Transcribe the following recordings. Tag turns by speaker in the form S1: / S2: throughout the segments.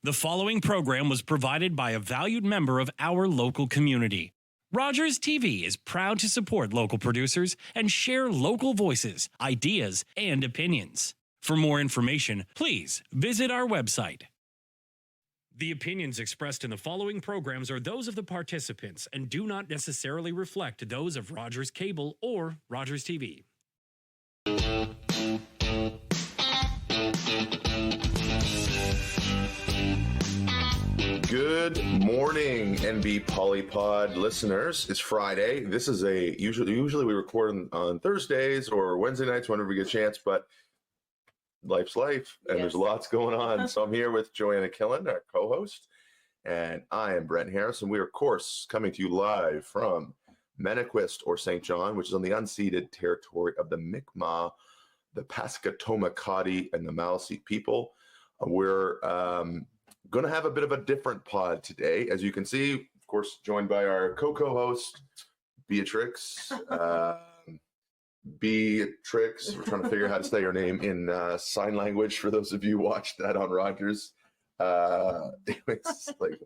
S1: The following program was provided by a valued member of our local community. Rogers TV is proud to support local producers and share local voices, ideas, and opinions. For more information, please visit our website. The opinions expressed in the following programs are those of the participants and do not necessarily reflect those of Rogers Cable or Rogers TV.
S2: Good morning, NB Polypod listeners. It's Friday. This is usually we record on Thursdays or Wednesday nights whenever we get a chance, but life's life, and There's lots going on. So I'm here with Joanna Killen, our co-host, and I am Brent Harris, and we are, of course, coming to you live from Menaquist or St. John, which is on the unceded territory of the Mi'kmaq, the Pascatoma Kadi, and the Maliseet people. We're going to have a bit of a different pod today. As you can see, of course, joined by our co-host, Beatrix. Beatrix, we're trying to figure out how to say her name in sign language for those of you who watched that on Rogers. It's like,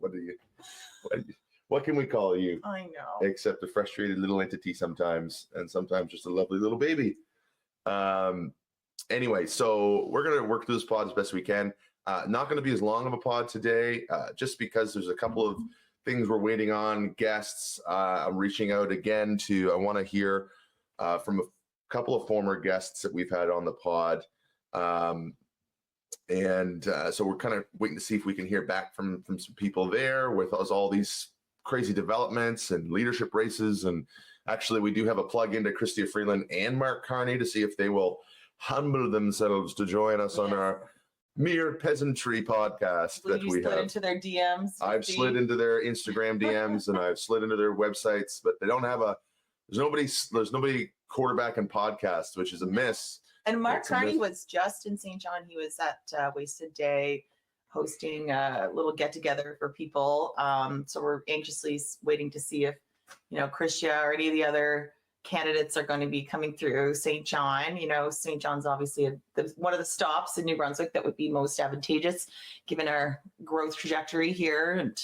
S2: what can we call you?
S3: I know.
S2: Except a frustrated little entity sometimes, and sometimes just a lovely little baby. Anyway, so we're going to work through this pod as best we can. Not going to be as long of a pod today, just because there's a couple of things we're waiting on. Guests, I'm reaching out again I want to hear from a couple of former guests that we've had on the pod. So we're kind of waiting to see if we can hear back from some people there with us, all these crazy developments and leadership races. And actually, we do have a plug into Chrystia Freeland and Mark Carney to see if they will humble themselves to join us on our Mere Peasantry podcast that we have.
S3: Into their DMs.
S2: I've slid into their Instagram DMs and I've slid into their websites, but they don't have there's nobody quarterbacking podcast, which is a miss.
S3: And Mark Carney was just in St. John. He was at Wasted Day hosting a little get together for people. So we're anxiously waiting to see if, Chrystia or any of the other candidates are going to be coming through St. John. St. John's obviously one of the stops in New Brunswick that would be most advantageous given our growth trajectory here. And,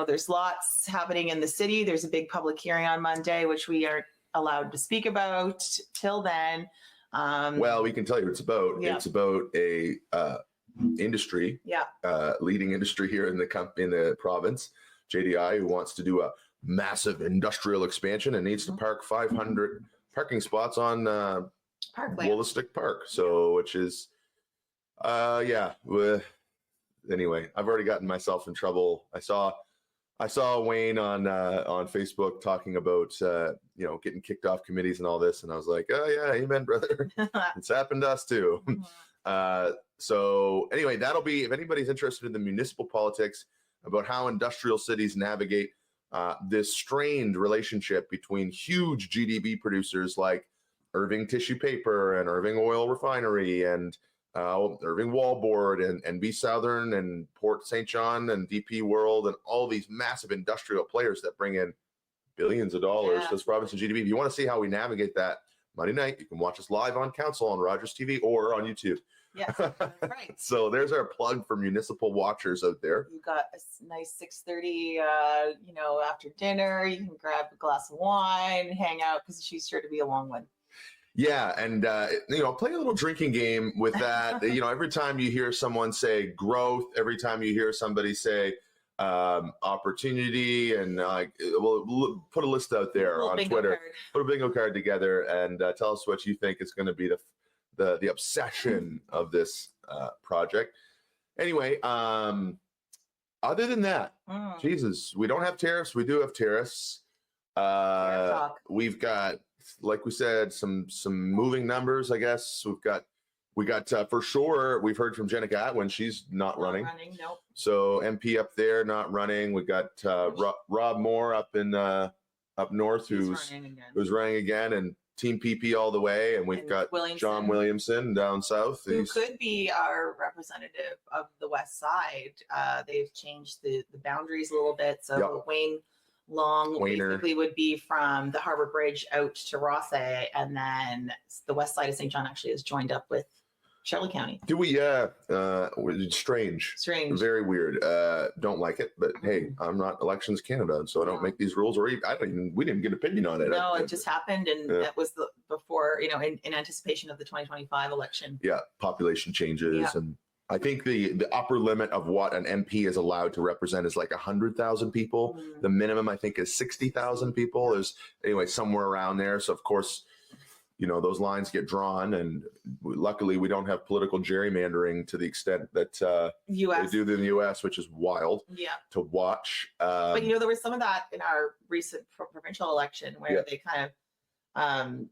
S3: there's lots happening in the city. There's a big public hearing on Monday, which we aren't allowed to speak about till then.
S2: Well, we can tell you what it's about. Yeah. It's about a industry, leading industry here in the province, JDI, who wants to do a massive industrial expansion and needs to park 500 parking spots on Woollistic Park. So, which is, anyway, I've already gotten myself in trouble. I saw Wayne on Facebook talking about getting kicked off committees and all this, and I was like, oh yeah, amen, brother. It's happened to us too. So anyway, that'll be, if anybody's interested in the municipal politics about how industrial cities navigate this strained relationship between huge GDP producers like Irving Tissue Paper and Irving Oil Refinery and Irving Wallboard and B Southern and Port St. John and DP World and all these massive industrial players that bring in billions of dollars to this province and GDP. If you want to see how we navigate that Monday night, you can watch us live on Council on Rogers TV or on YouTube.
S3: Yes, that's right.
S2: So there's our plug for municipal watchers out there.
S3: You've got a nice 6:30, after dinner. You can grab a glass of wine, hang out, because she's sure to be a long one.
S2: Yeah, and play a little drinking game with that. Every time you hear someone say growth, every time you hear somebody say opportunity, and we'll put a list out there on Twitter. Put a bingo card together and tell us what you think is going to be the obsession of this project. Anyway, other than that, Jesus, we don't have tariffs. We do have tariffs. We've got, like we said, some moving numbers, I guess. We got for sure, we've heard from Jenica Atwin. She's not running.
S3: Nope.
S2: So MP up there not running. We got Rob Moore up north who's running again, and Team PP all the way, and we've got John Williamson down south.
S3: Who could be our representative of the west side. They've changed the boundaries a little bit. So Wayne Long basically would be from the Harbor Bridge out to Rothsay, and then the west side of St. John actually is joined up with Shelley County.
S2: Do we? Strange.
S3: Strange.
S2: Very weird. Don't like it, but hey, I'm not Elections Canada, so I don't make these rules, or even, we didn't get an opinion on it.
S3: No, it just happened, and that was before, in anticipation of the 2025 election.
S2: Yeah, population changes, and I think the upper limit of what an MP is allowed to represent is like 100,000 people. The minimum, I think, is 60,000 people. There's somewhere around there. So of course, those lines get drawn, and luckily we don't have political gerrymandering to the extent that they do in the U.S., which is wild to watch.
S3: But there was some of that in our recent provincial election where they kind of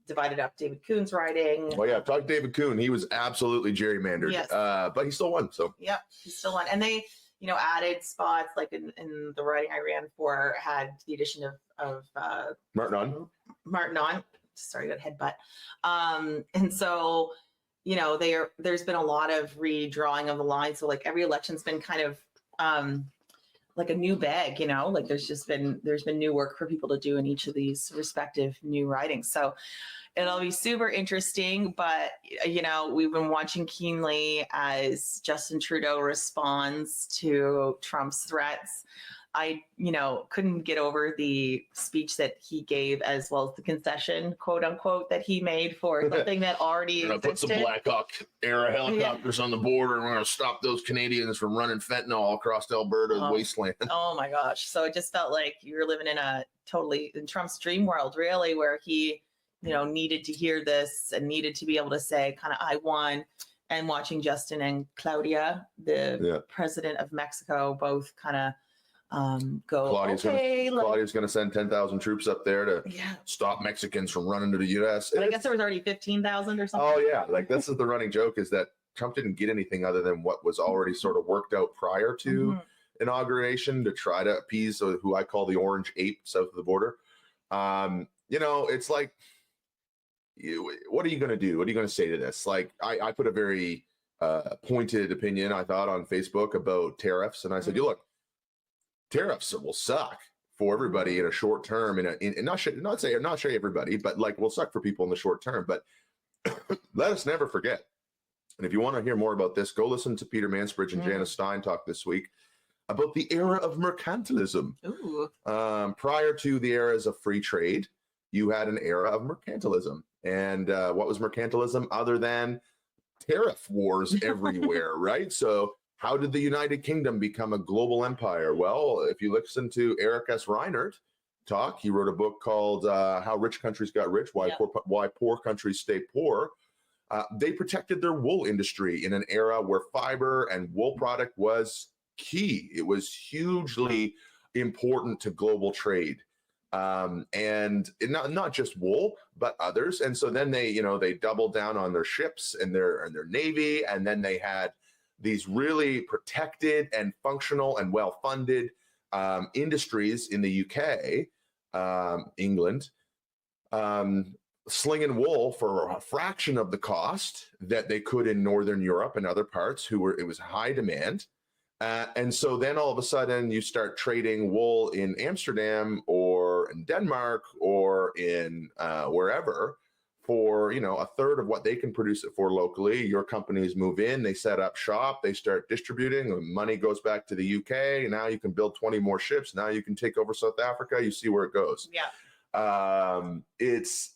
S3: divided up David Coon's riding.
S2: Oh yeah, talk to David Coon. He was absolutely gerrymandered, but he still won. So
S3: yeah, he still won, and they added spots like in the riding I ran for had the addition of Martin on. Sorry, got headbutt. And so there's been a lot of redrawing of the line. So like every election's been kind of like a new bag, like there's been new work for people to do in each of these respective new ridings. So it'll be super interesting, but we've been watching keenly as Justin Trudeau responds to Trump's threats. I, couldn't get over the speech that he gave, as well as the concession, quote unquote, that he made for something that already existed.
S2: Put some Black Hawk era helicopters on the border, and we're going to stop those Canadians from running fentanyl across Alberta's wasteland.
S3: Oh my gosh. So it just felt like you were living in Trump's dream world, really, where he, needed to hear this and needed to be able to say kind of, I won. And watching Justin and Claudia, the president of Mexico, both kind of go,
S2: Claudia's going to send 10,000 troops up there to stop Mexicans from running to the U.S.
S3: But I guess there was already 15,000 or something.
S2: Oh yeah, like this is the running joke, is that Trump didn't get anything other than what was already sort of worked out prior to inauguration to try to appease who I call the orange ape south of the border. It's like, what are you going to do? What are you going to say to this? Like I put a very pointed opinion, I thought, on Facebook about tariffs, and I said, look, tariffs will suck for everybody in a short term, not everybody, but like will suck for people in the short term. But let us never forget. And if you want to hear more about this, go listen to Peter Mansbridge and Janice Stein talk this week about the era of mercantilism. Prior to the eras of free trade, you had an era of mercantilism. And what was mercantilism other than tariff wars everywhere, right? So how did the United Kingdom become a global empire? Well, if you listen to Eric S. Reinert talk, he wrote a book called How Rich Countries Got Rich, Why Poor Countries Stay Poor. They protected their wool industry in an era where fiber and wool product was key. It was hugely important to global trade. And not just wool, but others. And so then they doubled down on their ships and their navy, and then they had these really protected and functional and well-funded industries in the UK, England, slinging wool for a fraction of the cost that they could in Northern Europe and other parts it was high demand. And so then all of a sudden you start trading wool in Amsterdam or in Denmark or in wherever for, a third of what they can produce it for locally. Your companies move in, they set up shop, they start distributing, the money goes back to the UK. And now you can build 20 more ships. Now you can take over South Africa. You see where it goes.
S3: Yeah.
S2: It's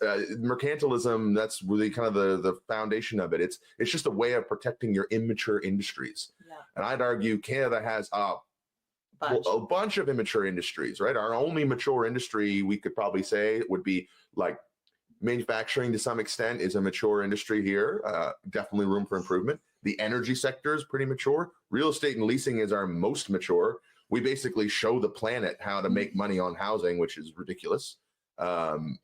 S2: mercantilism. That's really kind of the foundation of it. It's just a way of protecting your immature industries.
S3: Yeah.
S2: And I'd argue Canada has a bunch of immature industries, right? Our only mature industry, we could probably say, would be like manufacturing to some extent is a mature industry here. Definitely room for improvement. The energy sector is pretty mature. Real estate and leasing is our most mature. We basically show the planet how to make money on housing, which is ridiculous. And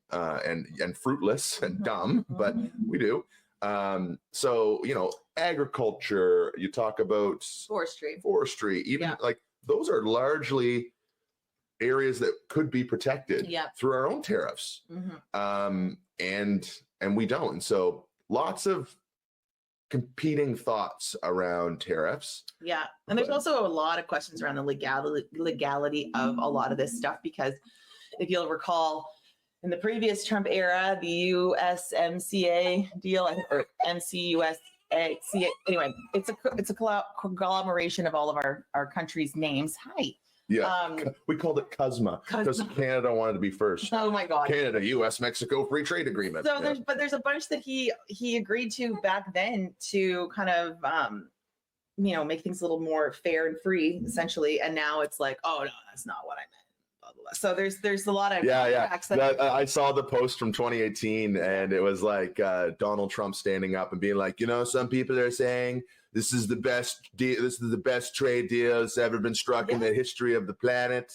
S2: fruitless and dumb, but we do. So, agriculture, you talk about forestry, even like those are largely areas that could be protected through our own tariffs. And we don't. And so lots of competing thoughts around tariffs.
S3: Yeah. And there's also a lot of questions around the legality of a lot of this stuff, because if you'll recall, in the previous Trump era, the USMCA deal, or MCUSA Anyway, it's a conglomeration of all of our country's names. Hi.
S2: Yeah, we called it CUSMA because Canada wanted to be first.
S3: Oh my God.
S2: Canada, U.S., Mexico Free Trade Agreement.
S3: So there's a bunch that he agreed to back then to kind of make things a little more fair and free, essentially. And now it's like, oh no, that's not what I meant. Blah, blah, blah. So there's a lot of facts that
S2: I saw the post from 2018, and it was like Donald Trump standing up and being like, some people are saying this is the best deal. This is the best trade deal that's ever been struck in the history of the planet.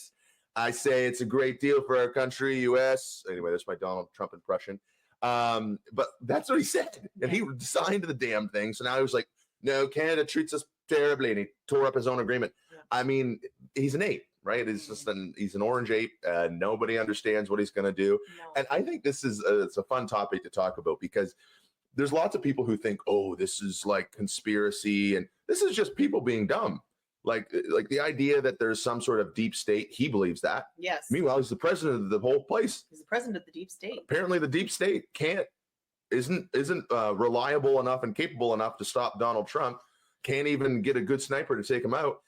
S2: I say it's a great deal for our country, U.S. Anyway, that's my Donald Trump impression. But that's what he said, and he signed the damn thing. So now he was like, no, Canada treats us terribly, and he tore up his own agreement. Yeah. I mean, he's an ape, right? It's just he's an orange ape, and nobody understands what he's going to do. No. And I think this is it's a fun topic to talk about because there's lots of people who think, oh, this is like conspiracy, and this is just people being dumb. Like the idea that there's some sort of deep state, he believes that.
S3: Yes.
S2: Meanwhile, he's the president of the whole place.
S3: He's the president of the deep state.
S2: Apparently, the deep state isn't reliable enough and capable enough to stop Donald Trump. Can't even get a good sniper to take him out.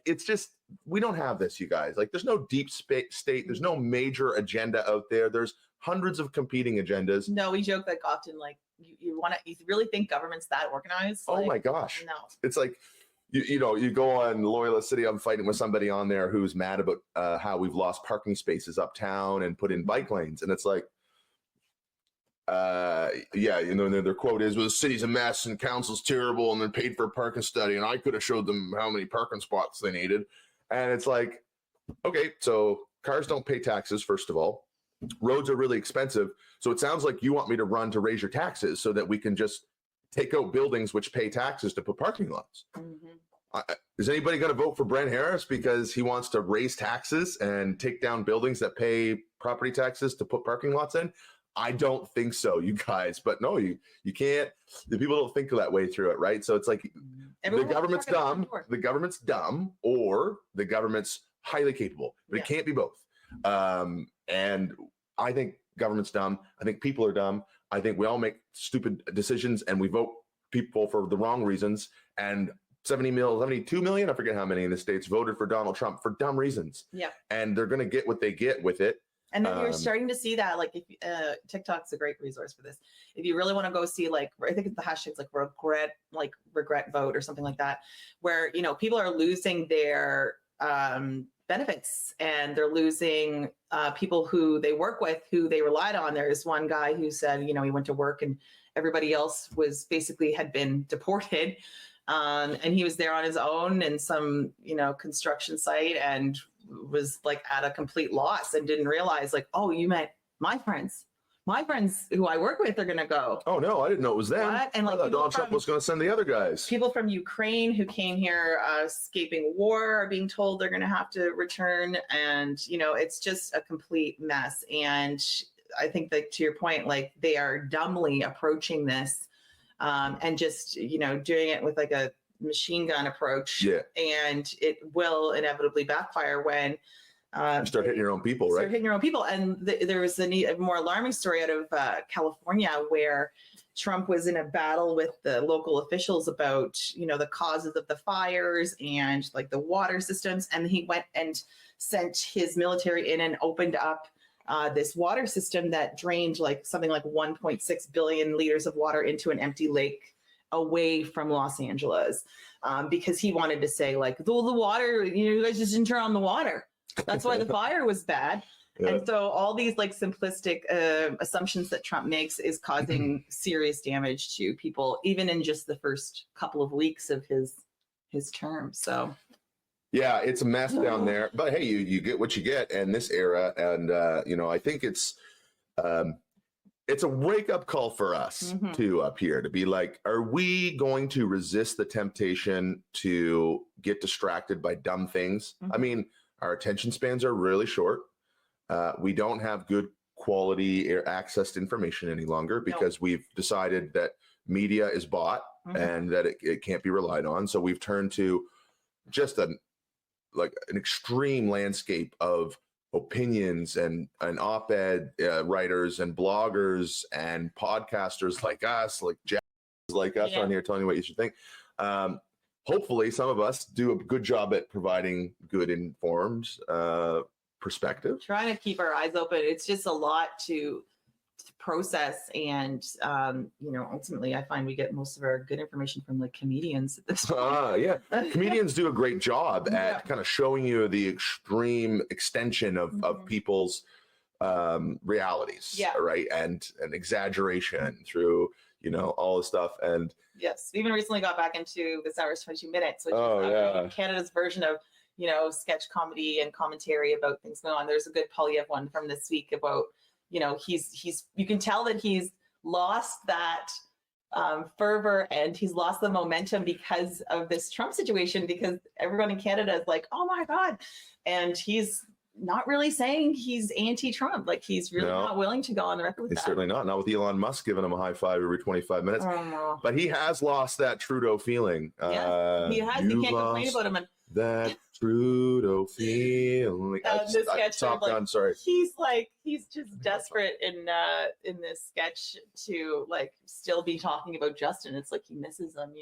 S2: It's just, we don't have this, you guys. Like, there's no deep state. There's no major agenda out there. There's hundreds of competing agendas.
S3: No, we joke like often, like you really think government's that organized?
S2: Oh my gosh.
S3: No.
S2: It's like, you go on Loyalist City. I'm fighting with somebody on there who's mad about how we've lost parking spaces uptown and put in bike lanes. And it's like, their quote is, well, the city's a mess and council's terrible and then paid for a parking study. And I could have showed them how many parking spots they needed. And it's like, okay, so cars don't pay taxes, first of all. Roads are really expensive. So it sounds like you want me to run to raise your taxes so that we can just take out buildings which pay taxes to put parking lots. Mm-hmm. Is anybody going to vote for Brent Harris because he wants to raise taxes and take down buildings that pay property taxes to put parking lots in? I don't think so, you guys. But no, you can't. The people don't think that way through it, right? So it's like the government's dumb, or the government's highly capable, but it can't be both. And I think government's dumb. I think people are dumb. I think we all make stupid decisions and we vote people for the wrong reasons. And 72 million, I forget how many in the States voted for Donald Trump for dumb reasons. Yeah. And they're going to get what they get with it.
S3: And then you're starting to see that, like, if TikTok's a great resource for this. If you really want to go see, like, I think it's the hashtag's like regret vote or something like that, where, people are losing their benefits and they're losing people who they work with, who they relied on. There's one guy who said, he went to work and everybody else had been deported. And he was there on his own in some, construction site and was like at a complete loss and didn't realize, like, oh, you meant my friends who I work with are going to go.
S2: Oh no, I didn't know it was them.
S3: What? And
S2: I thought Donald Trump was going to send the other guys.
S3: People from Ukraine who came here escaping war are being told they're going to have to return. And, it's just a complete mess. And I think that, to your point, like, they are dumbly approaching this and just, doing it with like a machine gun approach. Yeah. And it will inevitably backfire when
S2: you start hitting your own people, right?
S3: Start hitting your own people. And there was a more alarming story out of California where Trump was in a battle with the local officials about, the causes of the fires and like the water systems. And he went and sent his military in and opened up this water system that drained something like 1.6 billion liters of water into an empty lake away from Los Angeles, because he wanted to say, like, the water, you guys just didn't turn on the water. That's why the fire was bad. Yeah. And so all these like simplistic assumptions that Trump makes is causing serious damage to people, even in just the first couple of weeks of his term. So
S2: yeah, it's a mess down there. But hey, you get what you get in this era, and I think it's a wake-up call for us too up here to be like, are we going to resist the temptation to get distracted by dumb things? I mean, our attention spans are really short. We don't have good quality access to information any longer because we've decided that media is bought and that it can't be relied on. So we've turned to just an extreme landscape of opinions and op-ed writers and bloggers and podcasters like us, like Jeff, like us on here telling you what you should think. Hopefully some of us do a good job at providing good informed perspective.
S3: Trying to keep our eyes open. It's just a lot to process, and ultimately I find we get most of our good information from like comedians at this point.
S2: Yeah, comedians do a great job at kind of showing you the extreme extension of people's realities, right, and exaggeration through all the stuff. And
S3: yes, we even recently got back into This Hour's 22 Minutes, which is Canada's version of sketch comedy and commentary about things going on. There's a good Poli one from this week about he's you can tell that he's lost that fervor, and he's lost the momentum because of this Trump situation, because everyone in Canada is like, oh my God. And he's not really saying he's anti-Trump. Like, he's really not willing to go on the record with that.
S2: He's certainly not with Elon Musk giving him a high five every 25 minutes. But he has lost that Trudeau feeling.
S3: Yeah, he has. You can't complain about him.
S2: That Trudeau feeling. Top Gun, sorry.
S3: He's just desperate in this sketch to like still be talking about Justin. It's like he misses him,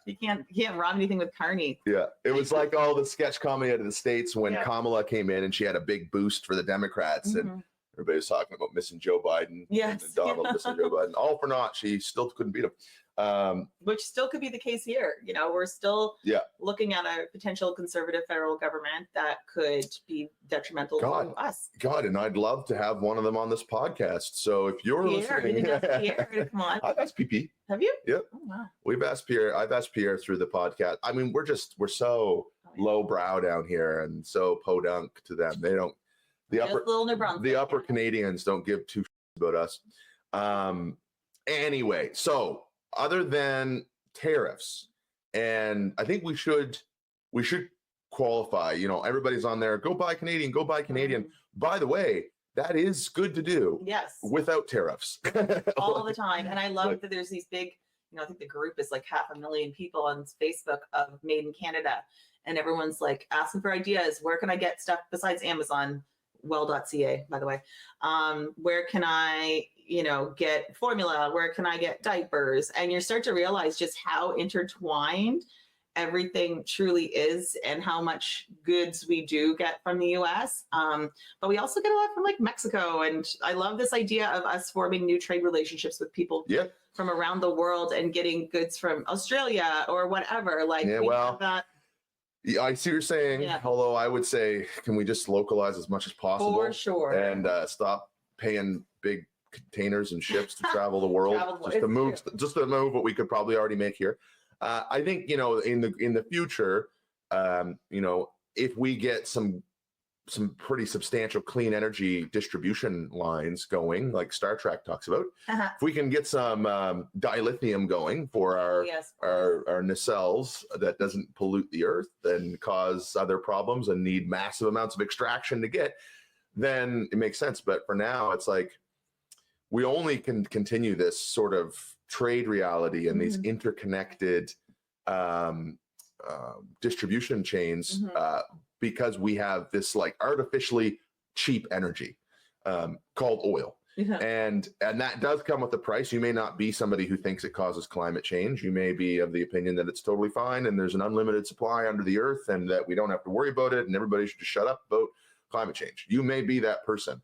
S3: He can't run anything with Carney.
S2: Yeah, it was like all the sketch comedy out of the States when Kamala came in and she had a big boost for the Democrats, and everybody was talking about missing Joe Biden.
S3: Yes,
S2: and Donald missing Joe Biden. All for naught. She still couldn't beat him.
S3: Which still could be the case here. We're still looking at a potential conservative federal government that could be detrimental to us.
S2: God, and I'd love to have one of them on this podcast. So if you're listening,
S3: come on.
S2: I've asked PP.
S3: Have you?
S2: Yep.
S3: Oh, wow.
S2: I've asked Pierre through the podcast. I mean, we're so lowbrow down here and so podunk to them. They don't. The upper Canadians don't give two shits about us. Anyway, so other than tariffs, and I think we should qualify, everybody's on there, go buy Canadian, go buy Canadian. By the way, that is good to do.
S3: Yes.
S2: Without tariffs.
S3: All the time. And I love that there's these big, I think the group is like 500,000 people on Facebook of Made in Canada. And everyone's like asking for ideas. Where can I get stuff besides Amazon? Well.ca, by the way. Where can I, get formula? Where can I get diapers? And you start to realize just how intertwined everything truly is, and how much goods we do get from the US. But we also get a lot from like Mexico. And I love this idea of us forming new trade relationships with people from around the world and getting goods from Australia or whatever. Like, have that.
S2: Yeah, I see what you're saying. Although I would say, can we just localize as much as possible?
S3: For sure.
S2: And stop paying big containers and ships to travel the world just to move what we could probably already make here. I think in the future, if we get some pretty substantial clean energy distribution lines going, like Star Trek talks about. If we can get some dilithium going for our nacelles that doesn't pollute the earth and cause other problems and need massive amounts of extraction to get, then it makes sense. But for now, it's like we only can continue this sort of trade reality and these interconnected distribution chains because we have this like artificially cheap energy called oil. And that does come with a price. You may not be somebody who thinks it causes climate change. You may be of the opinion that it's totally fine and there's an unlimited supply under the earth and that we don't have to worry about it and everybody should just shut up about climate change. You may be that person.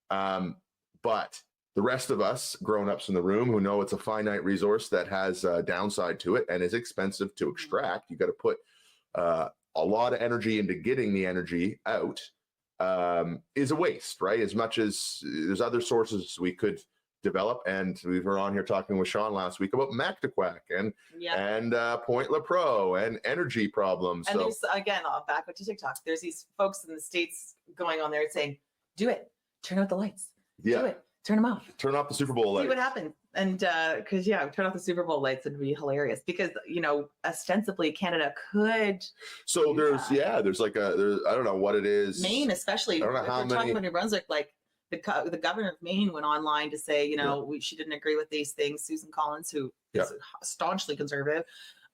S2: But the rest of us grown-ups in the room who know it's a finite resource that has a downside to it and is expensive to extract, you got to put a lot of energy into getting the energy out, is a waste, right? As much as there's other sources we could develop. And we were on here talking with Sean last week about Mactaquac and Point La Pro and energy problems.
S3: And there's, again, back to TikTok, there's these folks in the States going on there and saying, do it, turn out the lights, do it, turn them off.
S2: Turn off the Super Bowl lights.
S3: See what happens. And because turn off the Super Bowl lights would be hilarious because ostensibly Canada could. So
S2: there's like I don't know what it is.
S3: Maine especially.
S2: I don't know how many.
S3: Talking about New Brunswick, like the governor of Maine went online to say she didn't agree with these things. Susan Collins, who is staunchly conservative,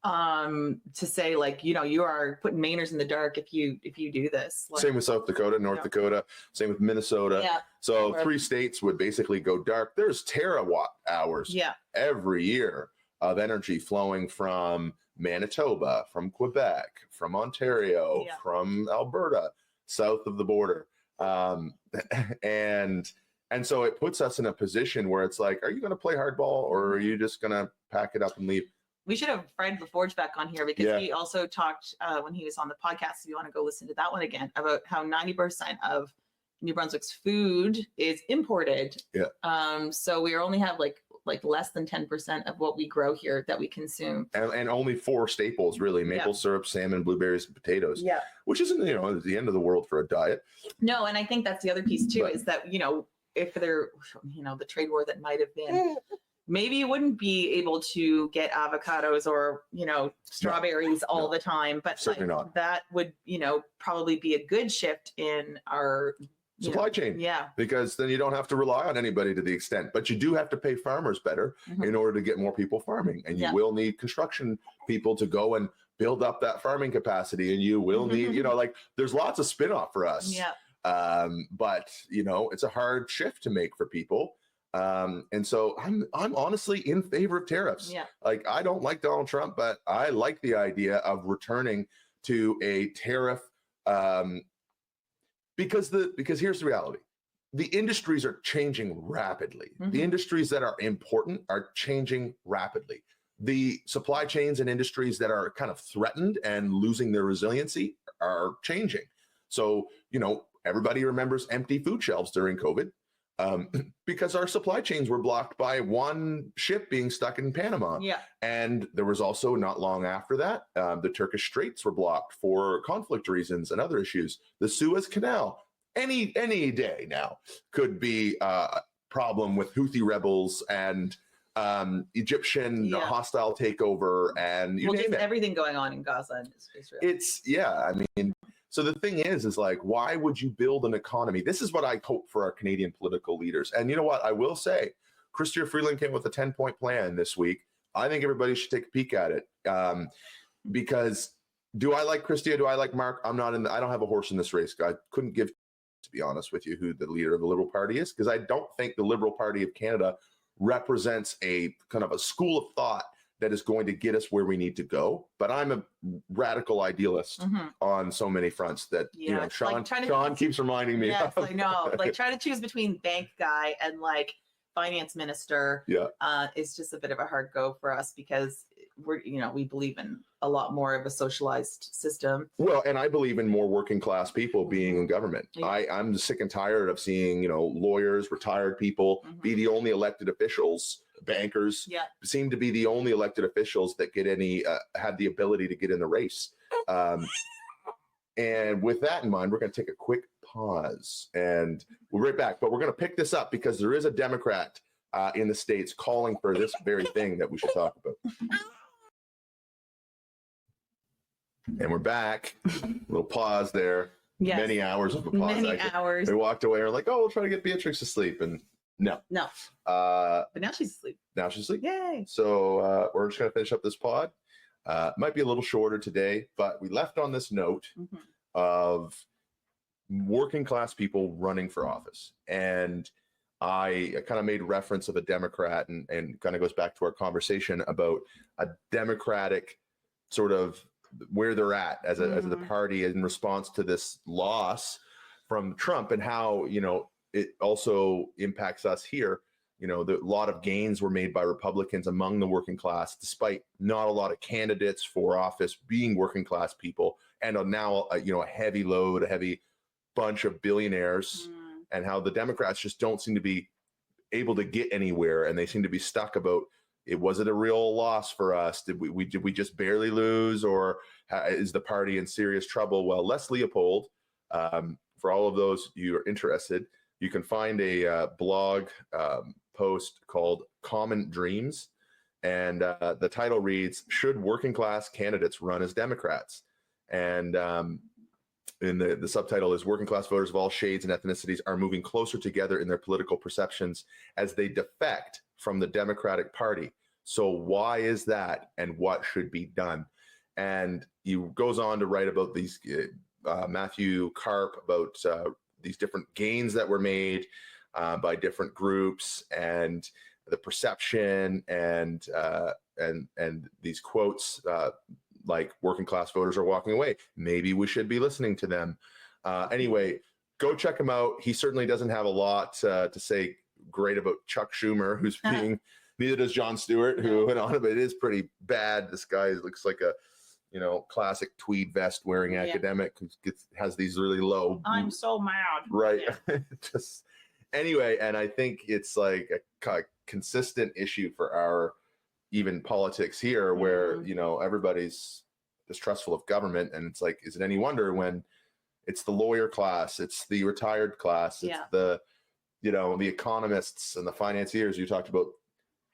S3: to say like you are putting Mainers in the dark if you do this. Like,
S2: same with South Dakota, North Dakota, same with Minnesota. So 3 states would basically go dark. There's terawatt hours every year of energy flowing from Manitoba, from Quebec, from Ontario, from Alberta, south of the border. And so it puts us in a position where it's like, are you going to play hardball, or are you just going to pack it up and leave?
S3: We should have Fred LaForge back on here, because he also talked when he was on the podcast, if you want to go listen to that one again, about how 90% of New Brunswick's food is imported. So we only have like less than 10% of what we grow here that we consume. And
S2: only 4 staples, really: maple syrup, salmon, blueberries, and potatoes. Which isn't, the end of the world for a diet.
S3: No, and I think that's the other piece too, is that, if there, the trade war that might have been, maybe you wouldn't be able to get avocados or, strawberries all the time, but
S2: certainly not.
S3: That would, probably be a good shift in our
S2: supply chain. Because then you don't have to rely on anybody to the extent, but you do have to pay farmers better in order to get more people farming. And you will need construction people to go and build up that farming capacity. And you will need, there's lots of spin-off for us. But it's a hard shift to make for people. And so I'm honestly in favor of tariffs. Like, I don't like Donald Trump, but I like the idea of returning to a tariff, because here's the reality. The industries are changing rapidly. The industries that are important are changing rapidly. The supply chains and industries that are kind of threatened and losing their resiliency are changing. So, everybody remembers empty food shelves during COVID, because our supply chains were blocked by one ship being stuck in Panama. And there was also, not long after that, the Turkish Straits were blocked for conflict reasons and other issues. The Suez Canal, any day now, could be a problem with Houthi rebels and Egyptian hostile takeover, and you name it.
S3: Everything going on in Gaza and Israel.
S2: So the thing is like, why would you build an economy? This is what I hope for our Canadian political leaders. And you know what? I will say, Chrystia Freeland came with a 10-point plan this week. I think everybody should take a peek at it. Because do I like Chrystia? Do I like Mark? I don't have a horse in this race. I couldn't give, to be honest with you, who the leader of the Liberal Party is, because I don't think the Liberal Party of Canada represents a kind of a school of thought that is going to get us where we need to go. But I'm a radical idealist on so many fronts that, Sean keeps reminding me.
S3: Yes, I know. Trying to choose between bank guy and finance minister is just a bit of a hard go for us, because we believe in a lot more of a socialized system.
S2: Well, and I believe in more working class people being in government. I'm sick and tired of seeing, lawyers, retired people be the only elected officials. Bankers seem to be the only elected officials that get have the ability to get in the race. And with that in mind, we're going to take a quick pause and we'll be right back. But we're going to pick this up because there is a Democrat in the States calling for this very thing that we should talk about. And we're back. A little pause there.
S3: Yes.
S2: Many hours of a pause.
S3: Many hours.
S2: We walked away and we're like, we'll try to get Beatrix to sleep. And no.
S3: But now she's asleep.
S2: Yay. So we're just going to finish up this pod. Might be a little shorter today, but we left on this note of working class people running for office. And I kind of made reference of a Democrat and kind of goes back to our conversation about a Democratic sort of where they're at as the party in response to this loss from Trump, and how, it also impacts us here. A lot of gains were made by Republicans among the working class, despite not a lot of candidates for office being working class people, and now a heavy bunch of billionaires, and how the Democrats just don't seem to be able to get anywhere, and they seem to be stuck about, was it a real loss for us? Did we just barely lose, or is the party in serious trouble? Well, Les Leopold, for all of those you are interested, you can find a blog post called Common Dreams, and the title reads, "Should working class candidates run as Democrats?" And in the subtitle is, "Working class voters of all shades and ethnicities are moving closer together in their political perceptions as they defect from the Democratic Party. So why is that, and what should be done?" And he goes on to write about these, Matthew Karp, about these different gains that were made by different groups, and the perception, and and these quotes like working class voters are walking away. Maybe we should be listening to them. Anyway, go check him out. He certainly doesn't have a lot to say great about Chuck Schumer, who's being, neither does Jon Stewart, who went on, but it is pretty bad. This guy looks like a, classic tweed vest wearing academic who has these really low.
S3: I'm so mad.
S2: Right. Just anyway. And I think it's like a consistent issue for our even politics here where, everybody's distrustful of government. And it's like, is it any wonder when it's the lawyer class, it's the retired class, it's the, the economists and the financiers. You talked about,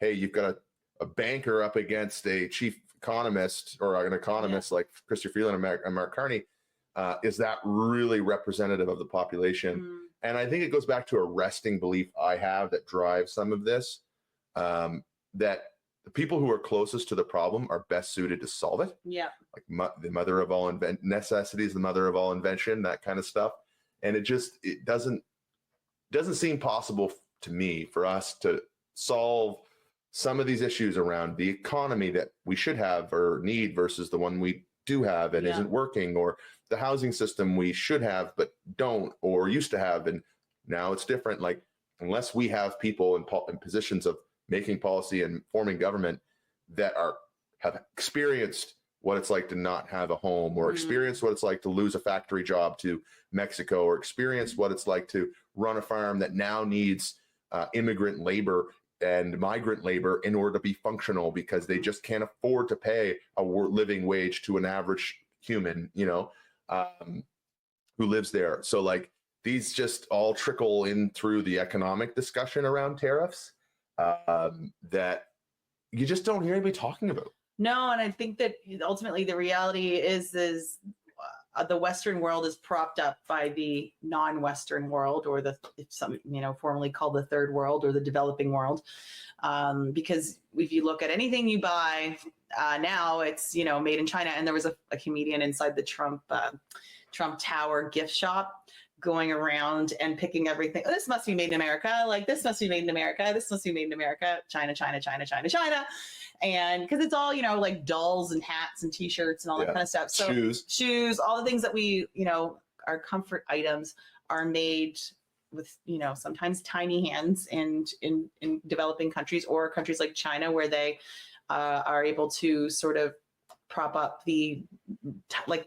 S2: hey, you've got a banker up against a chief economist or an economist like Christopher Freeland and Mark Carney. Is that really representative of the population? And I think it goes back to a resting belief I have that drives some of this, that the people who are closest to the problem are best suited to solve it. Yeah. Like the mother of all necessity is the mother of all invention, that kind of stuff. And it doesn't seem possible to me for us to solve some of these issues around the economy that we should have or need versus the one we do have and isn't working, or the housing system we should have but don't or used to have and now it's different. Like, unless we have people in positions of making policy and forming government that have experienced what it's like to not have a home, or experience what it's like to lose a factory job to Mexico, or experience what it's like to run a farm that now needs immigrant labor and migrant labor in order to be functional because they just can't afford to pay a living wage to an average human, who lives there. So like these just all trickle in through the economic discussion around tariffs that you just don't hear anybody talking about.
S3: No, and I think that ultimately the reality is the Western world is propped up by the non-Western world, or formerly called the third world or the developing world. Because if you look at anything you buy now, it's, made in China. And there was a comedian inside the Trump Tower gift shop going around and picking everything. Oh, this must be made in America. Like, this must be made in America. This must be made in America. China, China, China, China, China. And because it's all, like dolls and hats and t-shirts and all that kind of stuff. So shoes, all the things that we, our comfort items are made with, sometimes tiny hands in developing countries or countries like China, where they are able to sort of prop up the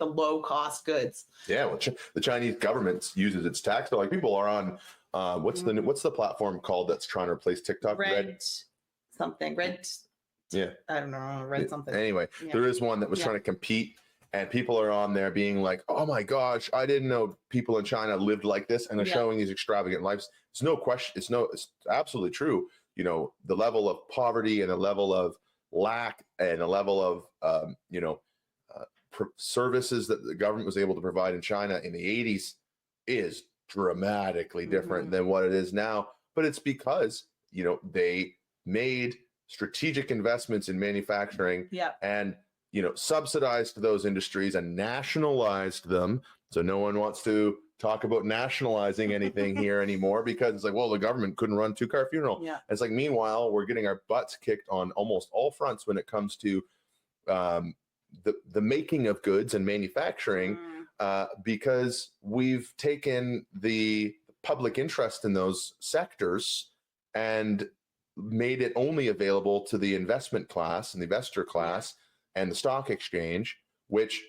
S3: low cost goods. Yeah, well,
S2: the Chinese government uses its tax. So like people are on what's the platform called that's trying to replace TikTok? Red
S3: something. I don't know. Red something.
S2: Anyway, there is one that was trying to compete, and people are on there being like, "Oh my gosh, I didn't know people in China lived like this," and they're showing these extravagant lives. It's no question. It's absolutely true. The level of poverty and the level of lack and a level of services that the government was able to provide in China in the 80s is dramatically different than what it is now. But it's because they made strategic investments in manufacturing and subsidized those industries and nationalized them. So no one wants to talk about nationalizing anything here anymore because it's like, well, the government couldn't run two-car funeral. It's like, meanwhile, we're getting our butts kicked on almost all fronts when it comes to the making of goods and manufacturing because we've taken the public interest in those sectors and made it only available to the investment class and the investor class and the stock exchange, which,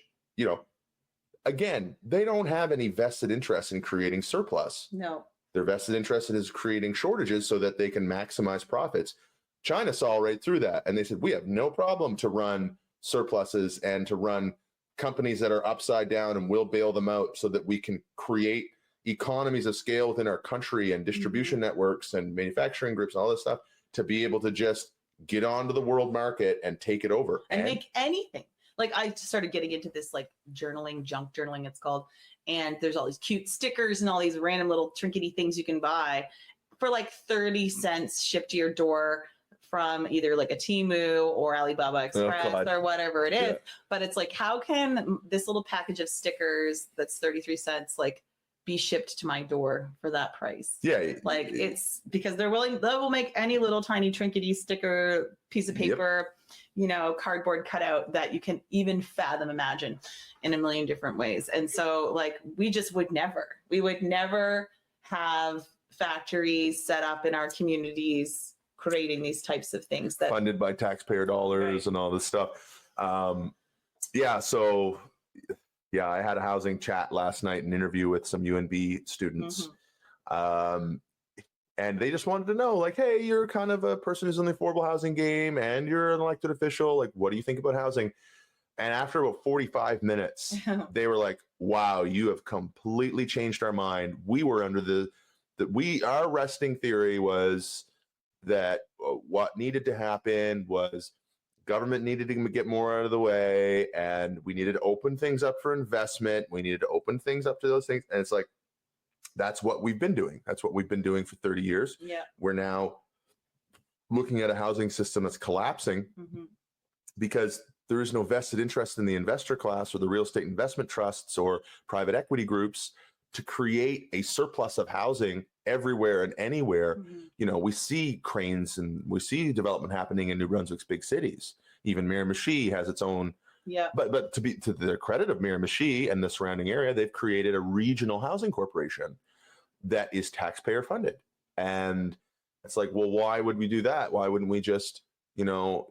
S2: again, they don't have any vested interest in creating surplus.
S3: No.
S2: Their vested interest is creating shortages so that they can maximize profits. China saw right through that. And they said, we have no problem to run surpluses and to run companies that are upside down, and we'll bail them out so that we can create economies of scale within our country and distribution networks and manufacturing groups and all this stuff to be able to just get onto the world market and take it over.
S3: And make anything. Like, I started getting into this like journaling, junk journaling it's called. And there's all these cute stickers and all these random little trinkety things you can buy for like 30 cents shipped to your door from either like a Temu or Alibaba Express or whatever it is. But it's like, how can this little package of stickers that's 33 cents like be shipped to my door for that price? Like, it's because they will make any little tiny trinkety sticker piece of paper cardboard cutout that you can even fathom, imagine in a million different ways. And so like, we would never have factories set up in our communities creating these types of things that
S2: funded by taxpayer dollars and all this stuff. So I had a housing chat last night, an interview with some UNB students. And they just wanted to know, like, hey, you're kind of a person who's in the affordable housing game and you're an elected official. Like, what do you think about housing? And after about 45 minutes, they were like, wow, you have completely changed our mind. We were under our resting theory was that what needed to happen was government needed to get more out of the way, and we needed to open things up for investment. We needed to open things up to those things. And it's like, that's what we've been doing. That's what we've been doing for 30 years.
S3: Yeah.
S2: We're now looking at a housing system that's collapsing because there is no vested interest in the investor class or the real estate investment trusts or private equity groups to create a surplus of housing everywhere and anywhere. We see cranes and we see development happening in New Brunswick's big cities. Even Miramichi has its own. Yeah. But to their credit of Miramichi and the surrounding area, they've created a regional housing corporation that is taxpayer funded. And it's like, well, why would we do that? Why wouldn't we just,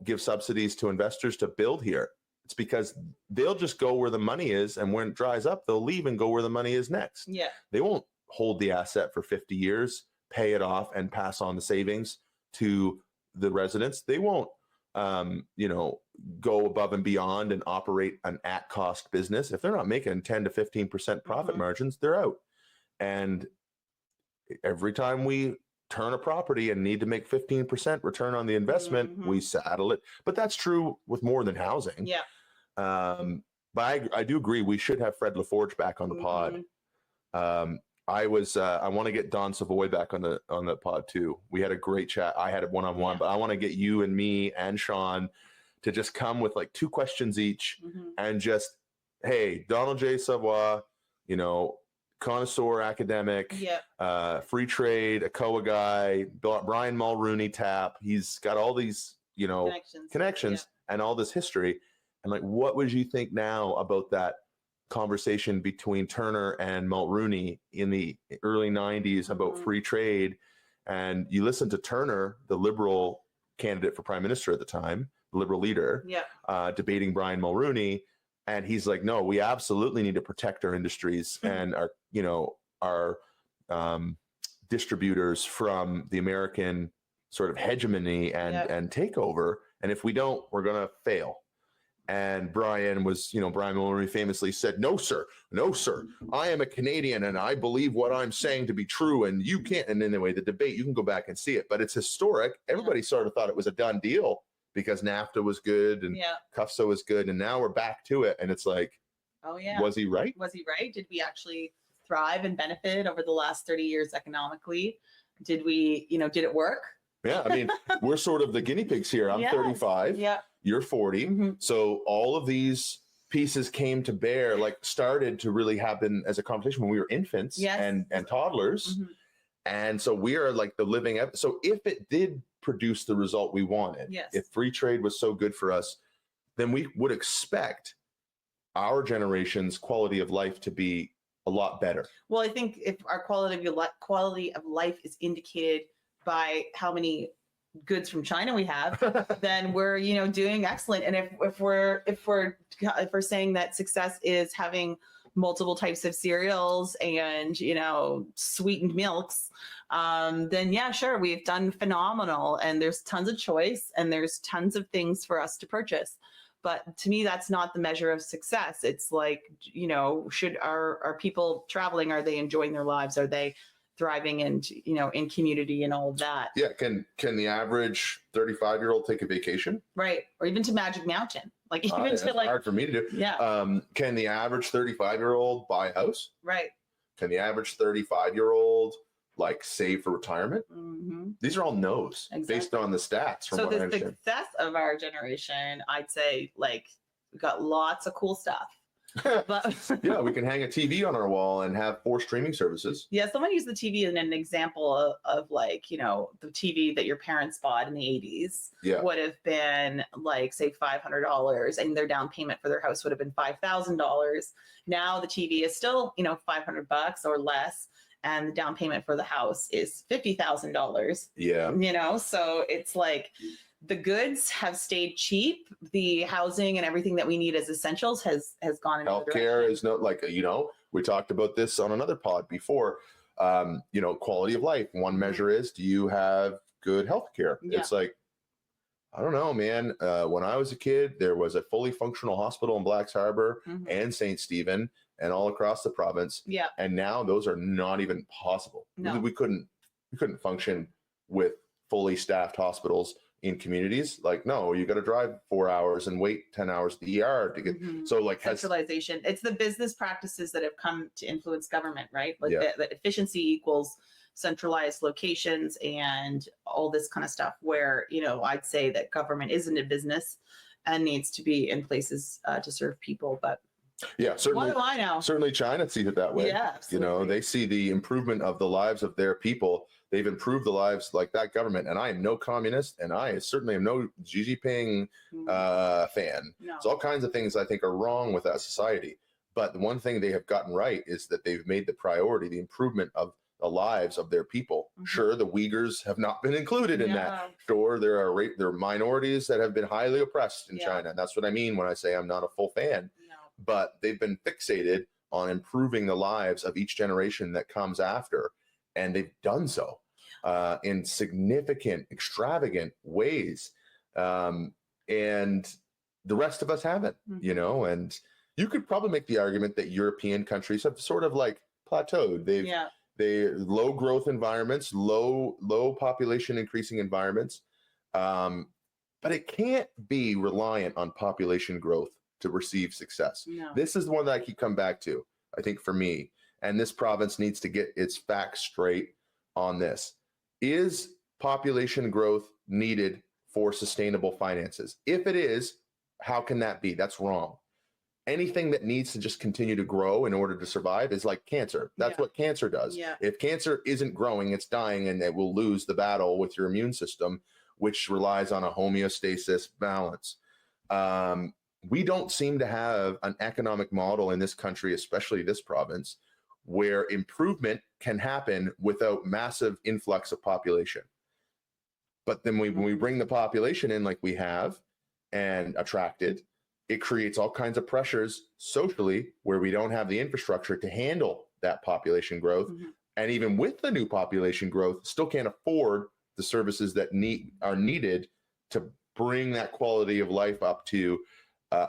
S2: give subsidies to investors to build here? It's because they'll just go where the money is, and when it dries up, they'll leave and go where the money is next. Yeah. They won't hold the asset for 50 years, pay it off, and pass on the savings to the residents. They won't, go above and beyond and operate an at-cost business. If they're not making 10 to 15% profit margins, they're out. And every time we turn a property and need to make 15% return on the investment, we saddle it. But that's true with more than housing. Yeah. But I do agree we should have Fred LaForge back on the pod. I want to get Don Savoy back on the pod too. We had a great chat. I had it one-on-one, but I want to get you and me and Sean to just come with like 2 questions each and just, hey, Donald J. Savoy, connoisseur, academic, free trade, a COA guy, Brian Mulrooney tap. He's got all these, connections and all this history. And like, what would you think now about that conversation between Turner and Mulrooney in the early 90s about free trade? And you listen to Turner, the liberal candidate for prime minister at the time, the liberal leader, debating Brian Mulrooney. And he's like, no, we absolutely need to protect our industries and our distributors from the American sort of hegemony and takeover. And if we don't, we're going to fail. And Brian Mulroney famously said, no, sir, I am a Canadian and I believe what I'm saying to be true. And you can't. And anyway, the debate, you can go back and see it, but it's historic. Everybody sort of thought it was a done deal because NAFTA was good and CUFSA was good. And now we're back to it. And it's like, oh yeah, was he right?
S3: Did we actually thrive and benefit over the last 30 years economically? Did we, did it work?
S2: Yeah. I mean, we're sort of the guinea pigs here. I'm 35. Yeah. You're 40. So all of these pieces came to bear, started to really happen as a conversation when we were infants and toddlers. And so we are like the living evidence. So if it did produce the result we wanted, if free trade was so good for us, then we would expect our generation's quality of life to be a lot better.
S3: Well, I think if our quality of life is indicated by how many goods from China we have, then we're doing excellent. And if we're saying that success is having multiple types of cereals and sweetened milks, then yeah, sure, we've done phenomenal. And there's tons of choice and there's tons of things for us to purchase. But to me, that's not the measure of success. It's like, should are people traveling? Are they enjoying their lives? Are they thriving and in community and all of that?
S2: Yeah. Can the average 35-year-old take a vacation?
S3: Right. Or even to Magic Mountain.
S2: Hard for me to do. Yeah. Can the average 35-year-old buy a house?
S3: Right.
S2: Can the average 35-year-old save for retirement? These are all no's based on the stats.
S3: So the success of our generation, I'd say we got lots of cool stuff. But
S2: Yeah, we can hang a TV on our wall and have 4 streaming services.
S3: yeah, someone used the TV in an example of like, the TV that your parents bought in the 80s
S2: Yeah.
S3: would have been like, say, $500, and their down payment for their house would have been $5,000. Now the TV is still, $500 or less, and the down payment for the house is $50,000.
S2: Yeah.
S3: So it's like the goods have stayed cheap. The housing and everything that we need as essentials has gone in another
S2: Healthcare
S3: direction.
S2: is not like, we talked about this on another pod before. Quality of life. One measure is, do you have good healthcare?
S3: Yeah.
S2: It's like, I don't know, man. When I was a kid, there was a fully functional hospital in Blacks Harbor
S3: Mhm.
S2: and St. Stephen and all across the province.
S3: Yeah.
S2: And now those are not even possible.
S3: No.
S2: We couldn't function with fully staffed hospitals in communities. Like, no, you got to drive 4 hours and wait 10 hours at the ER to get.
S3: Mhm.
S2: So like
S3: Centralization. It's the business practices that have come to influence government, right? Like
S2: Yeah.
S3: the efficiency equals centralized locations and all this kind of stuff where, I'd say that government isn't a business and needs to be in places to serve people. But
S2: yeah, certainly.
S3: what do I know?
S2: Certainly China sees it that way.
S3: Yeah, absolutely.
S2: They see the improvement of the lives of their people. They've improved the lives like that government. And I am no communist, and I certainly am no Xi Jinping fan.
S3: No.
S2: So all kinds of things I think are wrong with that society. But the one thing they have gotten right is that they've made the priority the improvement of the lives of their people.
S3: Mhm.
S2: Sure, the Uyghurs have not been included in that.
S3: Yeah.
S2: Sure, there are minorities that have been highly oppressed in
S3: Yeah.
S2: China. And that's what I mean when I say I'm not a full fan.
S3: No.
S2: But they've been fixated on improving the lives of each generation that comes after. And they've done so in significant, extravagant ways. And the rest of us haven't,
S3: Mhm.
S2: and you could probably make the argument that European countries have sort of like plateaued. They low growth environments, low population increasing environments. But it can't be reliant on population growth to receive success.
S3: No.
S2: This is the one that I keep coming back to, I think, for me. And this province needs to get its facts straight on this. Is population growth needed for sustainable finances? If it is, how can that be? That's wrong. Anything that needs to just continue to grow in order to survive is like cancer. That's what cancer does.
S3: Yeah.
S2: If cancer isn't growing, it's dying, and it will lose the battle with your immune system, which relies on a homeostasis balance. We don't seem to have an economic model in this country, especially this province, where improvement can happen without massive influx of population. But then when we bring the population in like we have and attracted, it creates all kinds of pressures socially where we don't have the infrastructure to handle that population growth.
S3: Mhm.
S2: And even with the new population growth, still can't afford the services that are needed to bring that quality of life up to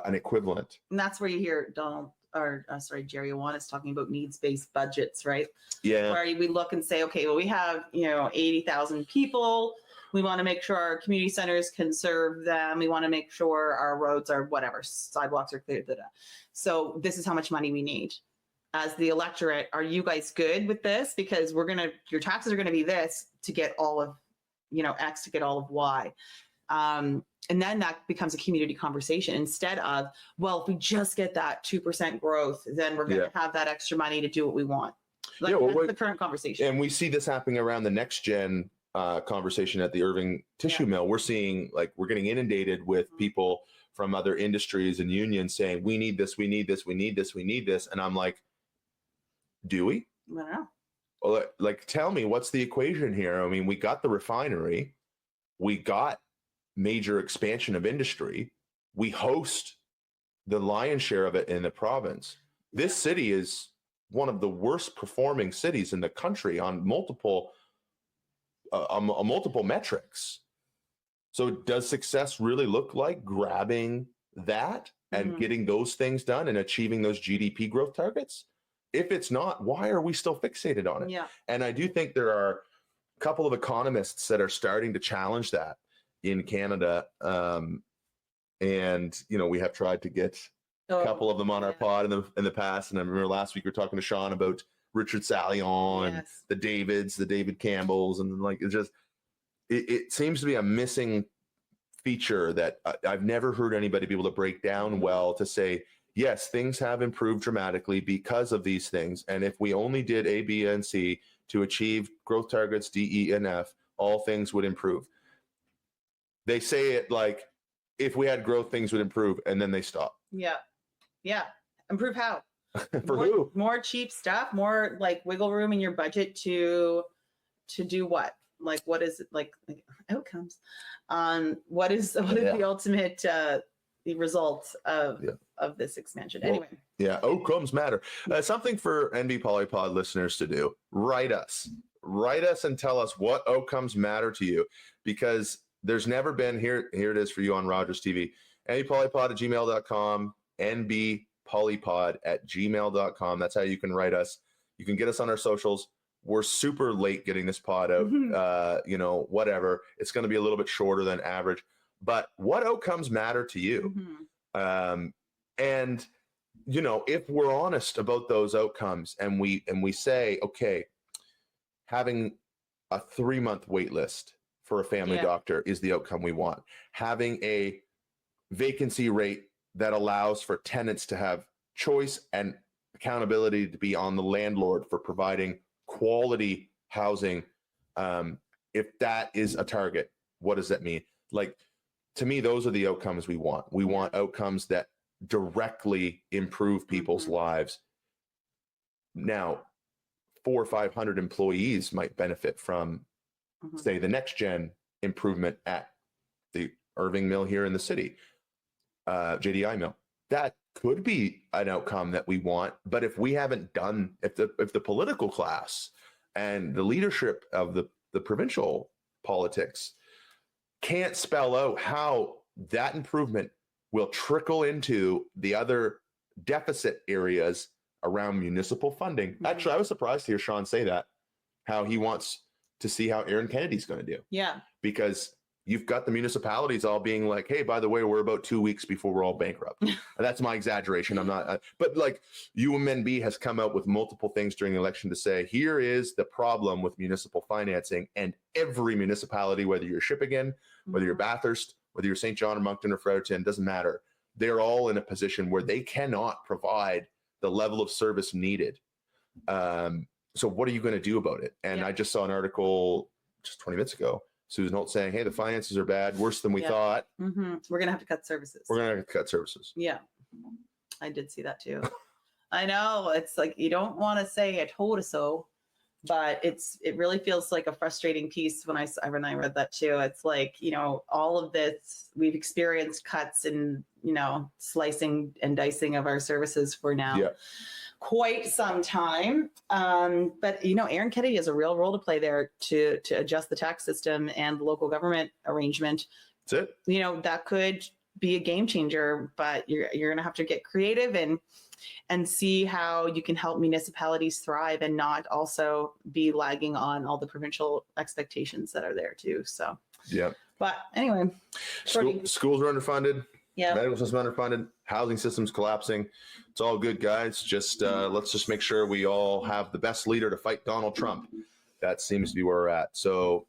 S2: an equivalent.
S3: And that's where you hear Jerry Awanis talking about needs-based budgets, right?
S2: Yeah.
S3: Where we look and say, okay, well, we have, 80,000 people. We want to make sure our community centers can serve them. We want to make sure our roads are whatever, sidewalks are clear. So this is how much money we need. As the electorate, are you guys good with this? Because your taxes are going to be this to get all of, X to get all of Y. And then that becomes a community conversation instead of, well, if we just get that 2% growth, then we're going to have that extra money to do what we want. That's the current conversation.
S2: And we see this happening around the next gen conversation at the Irving Tissue Mill. We're seeing, we're getting inundated with people from other industries and unions saying, we need this, we need this, we need this, we need this. And I'm like, do we?
S3: I don't know.
S2: Well, tell me, what's the equation here? I mean, we got the refinery, we got major expansion of industry, we host the lion's share of it in the province. This city is one of the worst performing cities in the country on multiple metrics. So does success really look like grabbing that and getting those things done and achieving those GDP growth targets? If it's not, why are we still fixated on it?
S3: Yeah.
S2: And I do think there are a couple of economists that are starting to challenge that in Canada. And, we have tried to get a couple of them on our pod in the past. And I remember last week we were talking to Sean about Richard Salion and the David Campbells. And it seems to be a missing feature that I've never heard anybody be able to break down well to say, yes, things have improved dramatically because of these things. And if we only did A, B, and C to achieve growth targets D, E, and F, all things would improve. They say it like, if we had growth, things would improve, and then they stop.
S3: Yeah. Improve how?
S2: For who?
S3: More cheap stuff, more like wiggle room in your budget to do what? Like, what is it like outcomes? What is the ultimate the result of this expansion? Anyway.
S2: Yeah, outcomes matter. Something for NB Polypod listeners to do. Write us and tell us what outcomes matter to you, because there's never been, here it is for you on Rogers TV, nbpolypod@gmail.com, nbpolypod@gmail.com. That's how you can write us. You can get us on our socials. We're super late getting this pod out. Whatever. It's going to be a little bit shorter than average. But what outcomes matter to you? And if we're honest about those outcomes, and we say, okay, having a 3-month wait list for a family doctor is the outcome we want. Having a vacancy rate that allows for tenants to have choice and accountability to be on the landlord for providing quality housing. If that is a target, what does that mean? Like, to me, those are the outcomes we want. We want outcomes that directly improve people's lives. Now, 400 or 500 employees might benefit from, say, the next gen improvement at the Irving Mill here in the city, JDI Mill. That could be an outcome that we want. But if we haven't done, if the political class and the leadership of the provincial politics can't spell out how that improvement will trickle into the other deficit areas around municipal funding. Actually, I was surprised to hear Sean say that, how he wants to see how Aaron Kennedy's going to do. Yeah. Because you've got the municipalities all being like, hey, by the way, we're about 2 weeks before we're all bankrupt. And that's my exaggeration. I'm not, but like UMNB has come out with multiple things during the election to say, here is the problem with municipal financing. And every municipality, whether you're Shippagan, whether you're Bathurst, whether you're St. John or Moncton or Fredericton, doesn't matter. They're all in a position where they cannot provide the level of service needed. So what are you going to do about it? And I just saw an article just 20 minutes ago, Susan Holt saying, hey, the finances are bad, worse than we thought.
S3: We're going to have to cut services.
S2: We're going to have to cut services.
S3: Yeah, I did see that too. I know, it's like, you don't want to say I told you so, but it really feels like a frustrating piece when I read that too. It's like, all of this, we've experienced cuts and, slicing and dicing of our services for now. Quite some time. But Aaron Kennedy has a real role to play there to adjust the tax system and the local government arrangement.
S2: That's it.
S3: That could be a game changer, but you're going to have to get creative and see how you can help municipalities thrive and not also be lagging on all the provincial expectations that are there too. So, but anyway,
S2: schools are underfunded. Medical system underfunded, housing system's collapsing. It's all good, guys. Just let's just make sure we all have the best leader to fight Donald Trump. That seems to be where we're at. So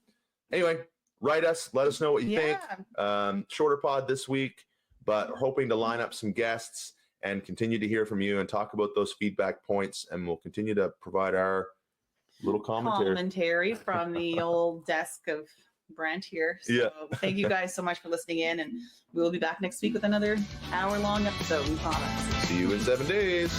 S2: anyway, write us, let us know what you think. Shorter pod this week, but hoping to line up some guests and continue to hear from you and talk about those feedback points. And we'll continue to provide our little commentary
S3: from the old desk of Brent here. So thank you guys so much for listening in, and we will be back next week with another hour-long episode, we promise.
S2: See you in 7 days.